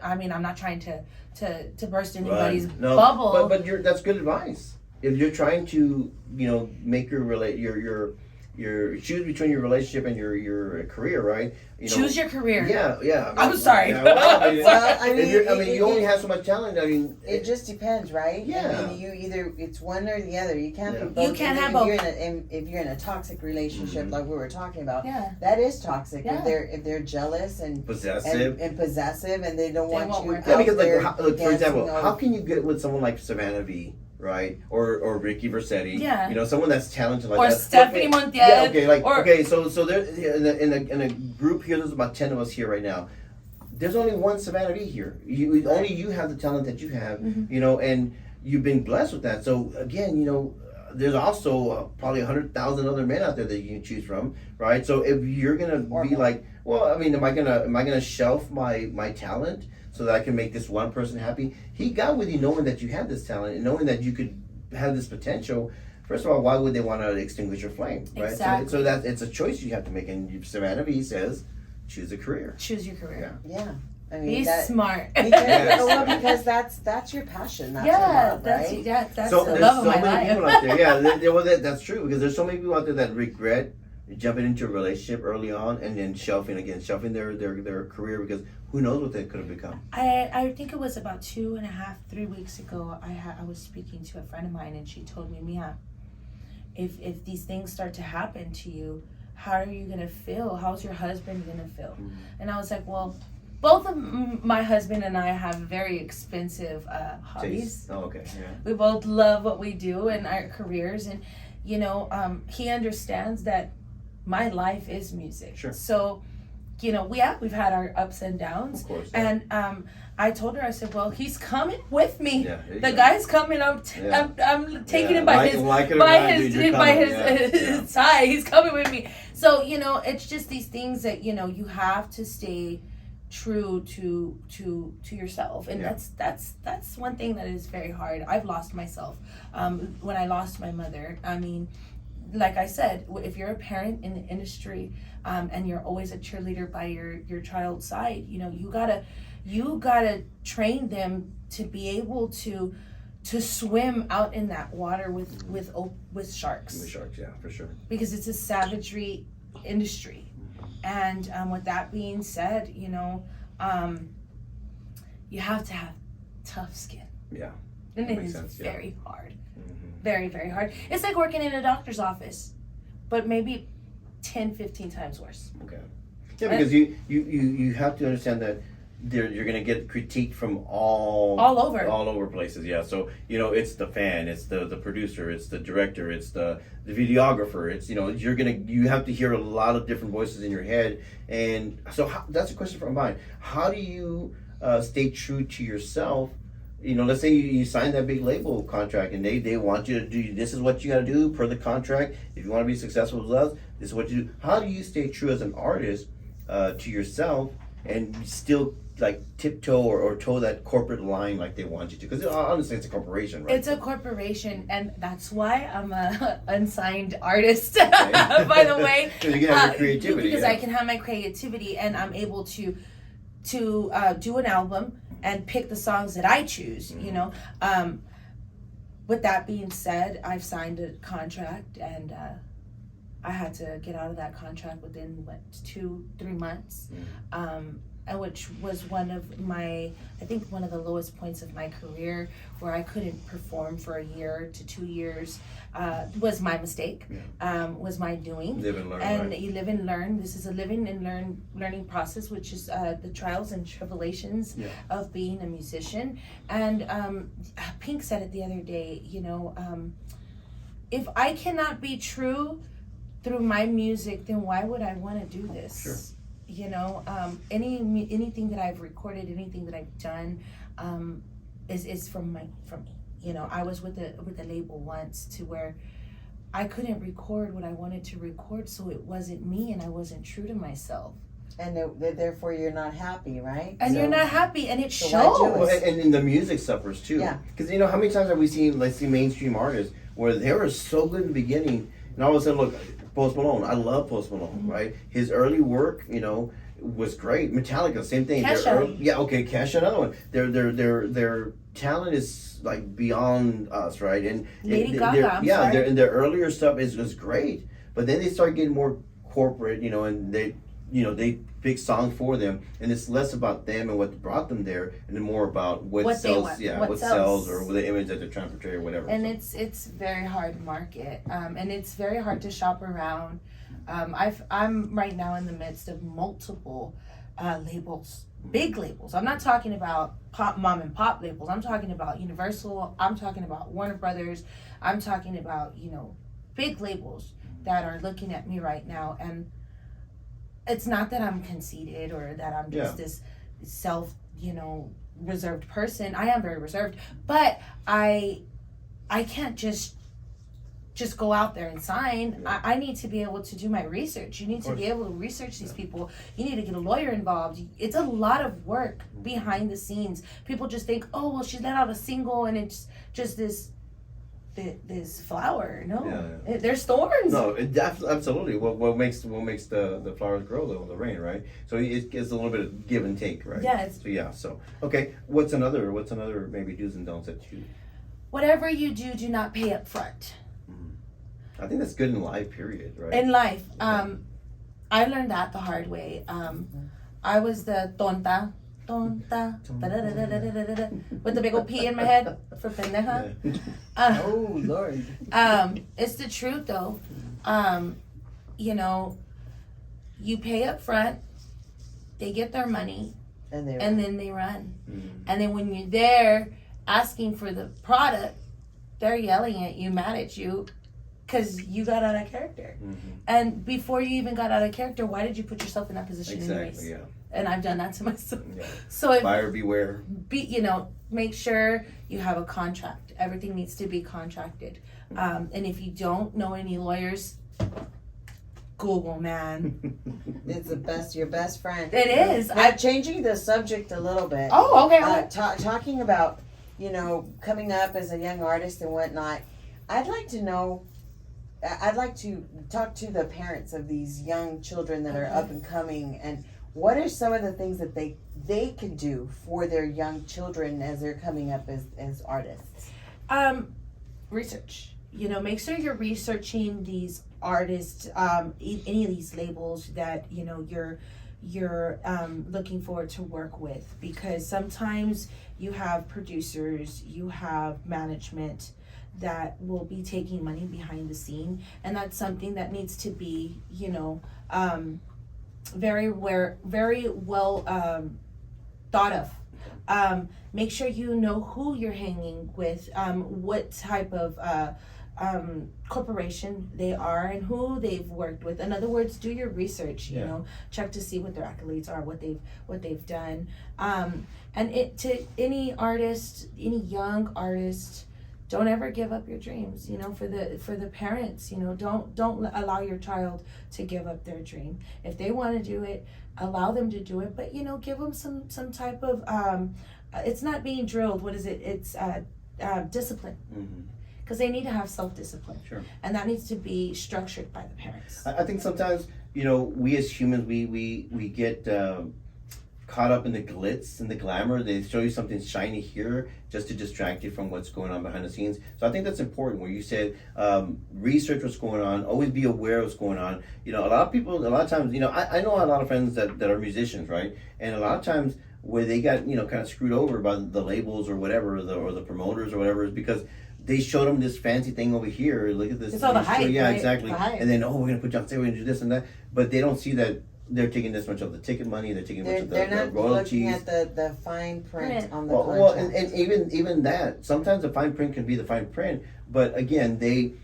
I mean, I'm not trying to burst anybody's bubble. But that's good advice. If you're trying to, make your choose between your relationship and your career, right? Choose your career. Yeah. I'm sorry. You only have so much talent. I mean, it just depends, right? Yeah. I mean, it's one or the other. You can't be Yeah. both. You can't have If you're in a toxic relationship, like we were talking about, Yeah. that is toxic. Yeah. If they're jealous and possessive. and possessive, and they don't want won't you work out Because there for example, dancing all- how can you get with someone like Savannah V, right? Or Ricky Versetti, Yeah. someone that's talented like Or that. Stephanie Montiel. Yeah, okay, or- okay, so there in a group here, there's about 10 of us here right now. there's only one Savannah V here. Only you have the talent that you have, and you've been blessed with that. So again, there's also probably 100,000 other men out there that you can choose from, right? So if you're gonna be like, well, I mean, am I gonna shelf my talent so that I can make this one person happy? He got with you knowing that you had this talent and knowing that you could have this potential. First of all, why would they want to extinguish your flame, right? Exactly. So that it's a choice you have to make, and Savannah V says, choose a career. Choose your career. Yeah. I mean, Be smart. because that's your passion. That's your love, right? That's So the there's love so of my many life. people out there. Yeah, well, that's true, because there's so many people out there that regret jumping into a relationship early on and then shelving their career, because who knows what they could have become. I think it was about 2.5, 3 weeks ago. I was speaking to a friend of mine, and she told me, Mia, if these things start to happen to you, how are you gonna feel? How's your husband gonna feel? Mm-hmm. And I was like, well, both of my husband and I have very expensive hobbies. Taste. Oh, okay. Yeah. We both love what we do in our careers, and he understands that my life is music. Sure. So, we've had our ups and downs. Of course. And I told her, I said, well, he's coming with me. Yeah, The guy's coming. I'm taking him by his side. He's coming with me. So it's just these things that you have to stay true to yourself, and that's one thing that is very hard. I've lost myself when I lost my mother. I mean, like I said, if you're a parent in the industry and you're always a cheerleader by your child's side, you gotta train them to be able to swim out in that water with sharks. The sharks, yeah, for sure. Because it's a savagery industry. And with that being said, you have to have tough skin. Yeah. And it is very hard. Very, very hard. It's like working in a doctor's office, but maybe 10, 15 times worse. Okay. Yeah, because you have to understand that you're gonna get critique from all over places. Yeah. So it's the fan, it's the producer, it's the director, it's the videographer. It's you have to hear a lot of different voices in your head. And so that's a question from mine. How do you stay true to yourself? Let's say you sign that big label contract and they want you to do, this is what you got to do per the contract. If you want to be successful with us, this is what you do. How do you stay true as an artist to yourself and still like tiptoe or toe that corporate line like they want you to? Because honestly, it's a corporation, right? It's a corporation, and that's why I'm a unsigned artist. By the way, you can have your creativity. Because I can have my creativity, and I'm able to do an album and pick the songs that I choose. With that being said, I've signed a contract, and I had to get out of that contract within 2-3 months. And which was one of the lowest points of my career, where I couldn't perform for a year to 2 years. Was my mistake. Was my doing. Live and learn. And right? you live and learn. This is a living and learning process, which is the trials and tribulations of being a musician. And Pink said it the other day. If I cannot be true through my music, then why would I want to do this? Sure. Anything that I've recorded, anything that I've done, is from me. I was with a label once to where I couldn't record what I wanted to record, so it wasn't me, and I wasn't true to myself. And therefore you're not happy, right? And you're not happy, and it shows. Well, and the music suffers too. Yeah. Because how many times have we seen, let's see, mainstream artists where they were so good in the beginning, and all of a sudden, look, Post Malone. I love Post Malone, right? His early work, was great. Metallica, same thing. Kesha. Kesha, another one. Their talent is like beyond us, right? And Lady Gaga. Their earlier stuff is great, but then they start getting more corporate, and they pick songs for them, and it's less about them and what brought them there, and then more about what sells. What sells, or the image that they're trying to portray, or whatever. And it's very hard to market, and it's very hard to shop around. I'm right now in the midst of multiple labels, big labels. I'm not talking about mom and pop labels. I'm talking about Universal. I'm talking about Warner Brothers. I'm talking about big labels that are looking at me right now. And it's not that I'm conceited or that I'm just this reserved person. I am very reserved, but I can't just go out there and sign. I need to be able to do my research. You need to be able to research these people. You need to get a lawyer involved. It's a lot of work behind the scenes. People just think, oh, well, she let out a single and it's just this flower. No, there's thorns. No, it absolutely. What makes the flowers grow though? The rain, right? So it gives a little bit of give and take, right? Yeah. So okay. What's another maybe do's and don'ts that you? Whatever you do not pay up front. I think that's good in life, period, right? In life, I learned that the hard way. I was the tonta, da-da-da-da-da-da-da-da, with the big old P in my head for pendeja. Oh Lord. It's the truth though. You pay up front, they get their money, and then they run. And then when you're there asking for the product, they're yelling at you, mad at you, because you got out of character. And before you even got out of character, why did you put yourself in that position anyways? Yeah. And I've done that to myself. Yeah. So if buyer beware. Make sure you have a contract. Everything needs to be contracted. And if you don't know any lawyers, Google, man. It's your best friend. It is. I'm changing the subject a little bit. Oh, okay. Talking about, coming up as a young artist and whatnot, I'd like to talk to the parents of these young children that are up and coming, and what are some of the things that they can do for their young children as they're coming up as artists? Research. Make sure you're researching these artists, any of these labels that you're looking forward to work with, because sometimes you have producers, you have management that will be taking money behind the scene, and that's something that needs to be very well thought of. Make sure you know who you're hanging with, what type of corporation they are, and who they've worked with. In other words, do your research. Check to see what their accolades are, what they've done. And to any artist, any young artist, don't ever give up your dreams. For the parents, don't allow your child to give up their dream. If they want to do it, allow them to do it, but give them some type of it's not being drilled. What is it? It's discipline. Because they need to have self-discipline. Sure. And that needs to be structured by the parents. I think sometimes, we as humans, we get caught up in the glitz and the glamour. They show you something shiny here just to distract you from what's going on behind the scenes. So I think that's important, where you said research what's going on, always be aware of what's going on. A lot of people, a lot of times, I know a lot of friends that are musicians, right? And a lot of times where they got, kind of screwed over by the labels or whatever, or the promoters or whatever, is because they showed them this fancy thing over here. Look at this. It's all the hype. Yeah, right? exactly. The hype. And then, we're going to put you on stage, we're going to do this and that. But they don't see that they're taking this much of the ticket money, they're taking much of the not royalties. looking at the fine print on the Well, contract. and even that, sometimes the fine print can be the fine print, but again, they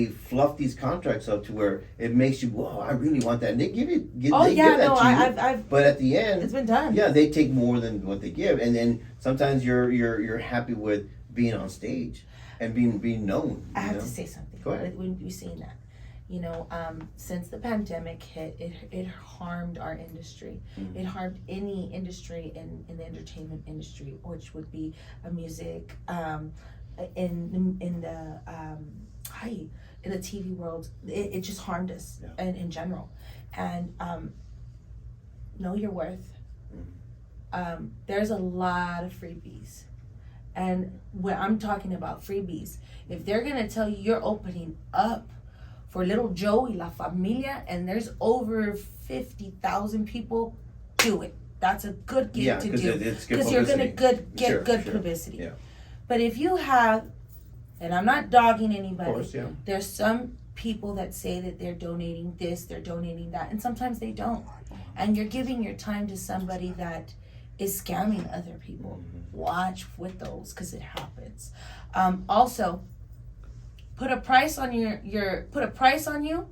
fluff these contracts up to where it makes you, whoa, I really want that, and they give that to you. I've but at the end, it's been done. Yeah, they take more than what they give, and then sometimes you're happy with being on stage and being known. I have to say something. Go ahead. When you're seeing that, since the pandemic hit, it harmed our industry. It harmed any industry in the entertainment industry, which would be music, in the TV world. It just harmed us in general. And know your worth. There's a lot of freebies. And when I'm talking about freebies, if they're gonna tell you you're opening up for Little Joe y La Familia, and there's over 50,000 people, do it. That's a good gig to do, because you're gonna get good publicity. Yeah. But if you have, and I'm not dogging anybody, Of course, yeah. there's some people that say that they're donating this, they're donating that, and sometimes they don't. And you're giving your time to somebody that is scamming other people. Watch with those, because it happens. Also, put a price on put a price on you,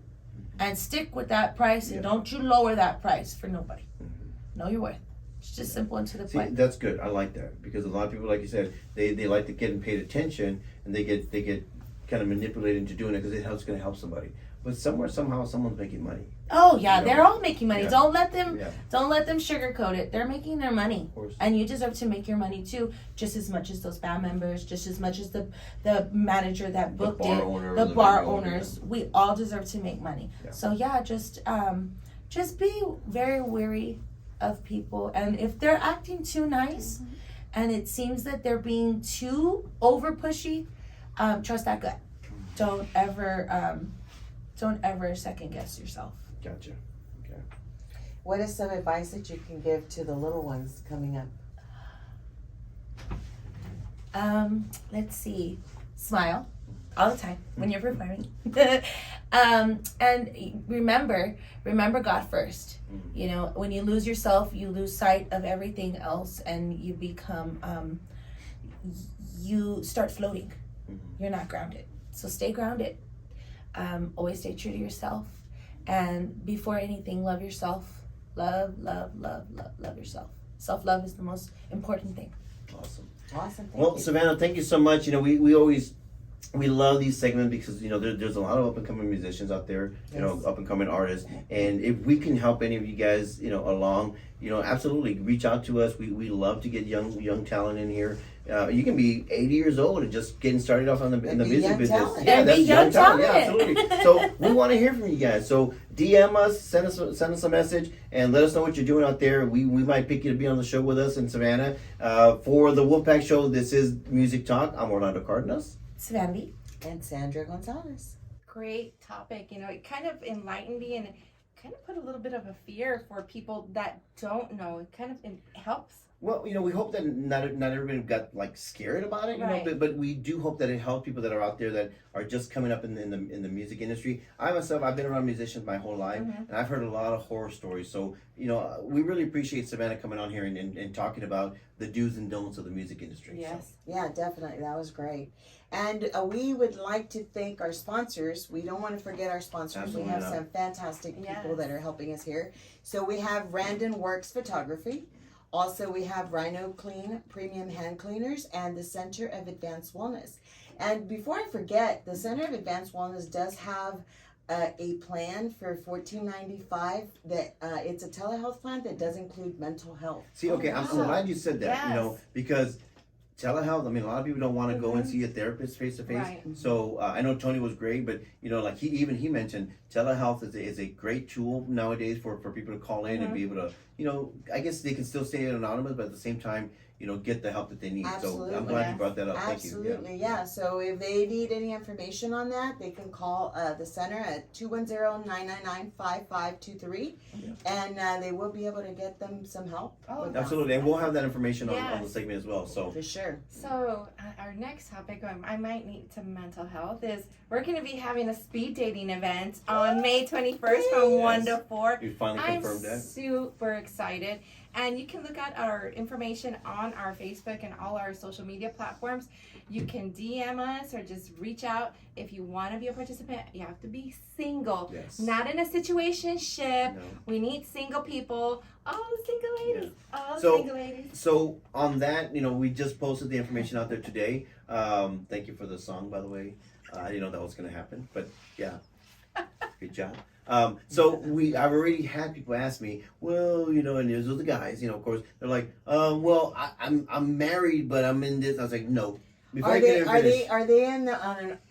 and stick with that price, and don't you lower that price for nobody. Know your worth. It's just simple and to the See, point. that's good. I like that because a lot of people, like you said, they like to get paid attention, and they get kind of manipulated into doing it because it's going to help somebody. But somehow, someone's making money. Oh yeah, You know? they're all making money. Yeah. Don't let them Yeah, don't let them sugarcoat it. They're making their money. of course. And you deserve to make your money too, just as much as those band members, just as much as the manager that The booked bar it, owner, the the bar venue owner, owners. We all deserve to make money. Yeah. So yeah, just be very wary of people, and if they're acting too nice, and it seems that they're being too over pushy, trust that gut. Don't ever second guess yourself. Gotcha. Okay. What is some advice that you can give to the little ones coming up? Let's see. Smile all the time when you're performing. And remember God first. You know, when you lose yourself, you lose sight of everything else, and you become, you start floating. You're not grounded. So stay grounded. Always stay true to yourself. And before anything, love yourself. Love yourself. Self-love is the most important thing. Awesome. Awesome. Thank Well, you. Savannah, thank you so much. You know, we love these segments because, you know, there's a lot of up-and-coming musicians out there, you know, Yes. up-and-coming artists. And if we can help any of you guys, you know, along, you know, absolutely reach out to us. We love to get young talent in here. You can be 80 years old and just getting started off in the And be music young business. talent. Yeah, And that's be young talent. Yeah, talent. absolutely. So we want to hear from you guys. So DM us, send us a message, and let us know what you're doing out there. We might pick you to be on the show with us in Savannah. For the Wolfpack Show, this is Music Talk. I'm Orlando Cardenas. Savannah. And Sandra Gonzalez. Great topic. You know, it kind of enlightened me and kind of put a little bit of a fear for people that don't know. It kind of helps. Well, you know, we hope that not everybody got like scared about it, you Right. know, but we do hope that it helps people that are out there that are just coming up in the music industry. I myself, I've been around musicians my whole life, and I've heard a lot of horror stories. So, you know, we really appreciate Savannah coming on here and talking about the do's and don'ts of the music industry. Yes. Yeah, definitely. That was great. And we would like to thank our sponsors. We don't want to forget our sponsors. Absolutely we have not. some fantastic people Yes. that are helping us here. So we have Randon Works Photography. Also, we have Rhino Clean Premium Hand Cleaners and the Center of Advanced Wellness. And before I forget, the Center of Advanced Wellness does have a plan for $14.95 that it's a telehealth plan that does include mental health. See, okay, I'm wow. glad you said that, you know, Yes. because telehealth, I mean, a lot of people don't want to go and see a therapist face to face. Right. So I know Tony was great, but, you know, like he mentioned, telehealth is a great tool nowadays for people to call in and be able to, you know, I guess they can still stay anonymous, but at the same time, you know, get the help that they need. So I'm Absolutely. glad you Yes. brought that up. Thank you. Absolutely, yeah. So if they need any information on that, they can call the center at 210-999-5523, and they will be able to get them some help. Oh, with Yeah, absolutely. And we'll have that information on the Yes. segment as well. that, So for sure. So our next topic, I might need some mental health, is we're going to be having a speed dating event on May 21st from 1 to 4. we finally I'm confirmed that. super excited. And you can look at our information on our Facebook and all our social media platforms. You can DM us or just reach out if you want to be a participant. You have to be single, Yes. not in a situationship. No. We need single people. All the single ladies. All the So- single ladies. So on that, you know, we just posted the information out there today. Thank you for the song, by the way. I didn't know that was going to happen, but yeah, good job. So I've already had people ask me, well, you know, and those are the guys, you know, of course, they're like, well, I'm married, but I'm in this. I was like, no. Before Are I they can even finish- are they in the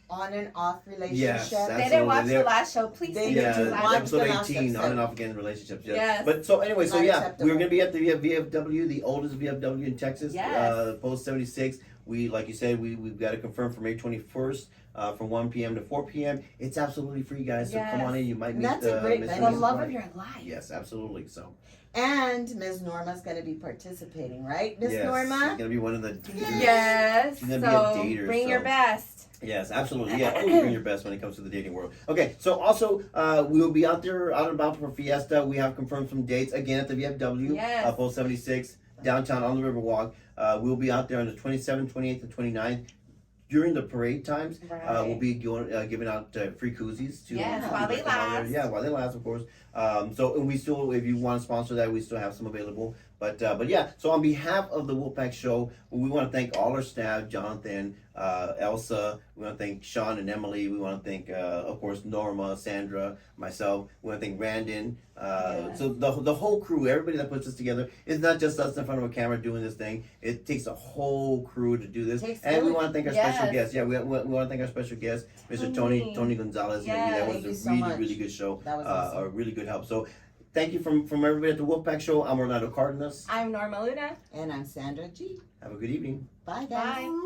on and off relationship? Yes, They didn't absolutely. watch the They're- last show. Please They see did Yeah, to the watch last episode the last 18, on episode. and off again relationships. Yeah. Yes. But so anyway, so Not yeah, acceptable. we're gonna be at the VFW, the oldest VFW in Texas. Yes. Post 76. We, like you said, we've got to confirm for May 21st, from 1 p.m. to 4 p.m. It's absolutely free, guys. So come on in. You might meet That's a great Miss venue. The Mrs. love Clark. of your life. Yes, absolutely. So And Ms. Norma's going to be participating, right, Ms. yes, she's Norma? gonna be one of the daters. Yes. She's gonna be So a dater, bring your so- best. Yes, absolutely. Yeah, always bring your best when it comes to the dating world. Okay, so also we will be out there, out and about for Fiesta. We have confirmed some dates again at the VFW, Yes. Post 76, downtown on the Riverwalk. We'll be out there on the 27th, 28th, and 29th. During the parade times, Right. we'll be giving out free koozies to Yes, people while that they come out there. last. Yeah, while they last, of course. So, and we still, if you want to sponsor that, we still have some available. But yeah. So on behalf of the Wolfpack Show, we want to thank all our staff, Jonathan, Elsa. We want to thank Sean and Emily. We want to thank, of course, Norma, Sandra, myself. We want to thank Randon. So the whole crew, everybody that puts this together. It's not just us in front of a camera doing this thing. It takes a whole crew to do this. And we want to thank our special guest. Yeah, we want to thank our special guest, Mr. Tony Gonzalez. Yeah, that was thank you a so really, much. really good show. That was awesome. A really good help. So thank you from everybody at the Wolfpack Show. I'm Orlando Cardenas. I'm Norma Luna. And I'm Sandra G. Have a good evening. Bye, guys. Bye.